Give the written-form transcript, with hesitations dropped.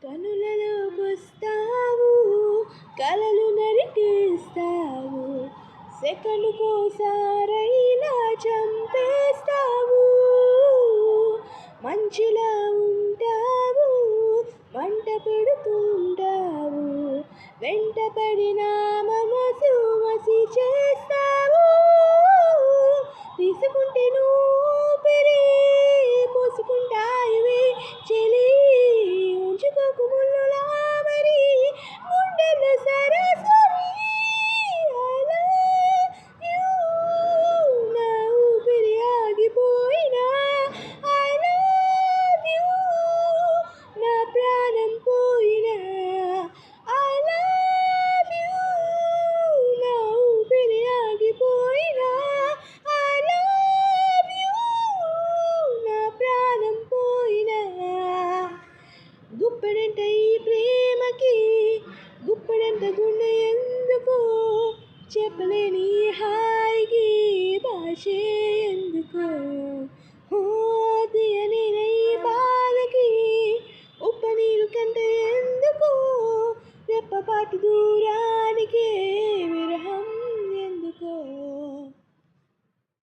కనులలోకొస్తావు, కలలు నరికేస్తావు, సెకనుకోసారైనా చంపేస్తావు. మంచిలా ఉంటావు, మంట పెడుతుంటావు, వెంటపడిన మనసు మసి చేస్తావు. తీసుకుంటే నువ్వుపిరి పోసుకుంటాయివి చెలి, ఉంచుకోకు ముళ్ళులా మరి గుండెల్లో సరాసరి. I love you, నా ఊపిరి ఆగిపోయినా I love you, నా ప్రాణం పోయినా I love you, నా ఊపిరి ఆగిపోయినా I love you, నా ప్రాణం పోయినా. గుప్పెడంట ఈ ప్రేమకి, గుప్పెడంత గుండె ఎందుకో, చెప్పలేని హాయికి భాషే ఎందుకో. తీయని ఈ బాధకి ఉప్పనీరు కంటే ఎందుకో, రెప్పపాటు దూరానికే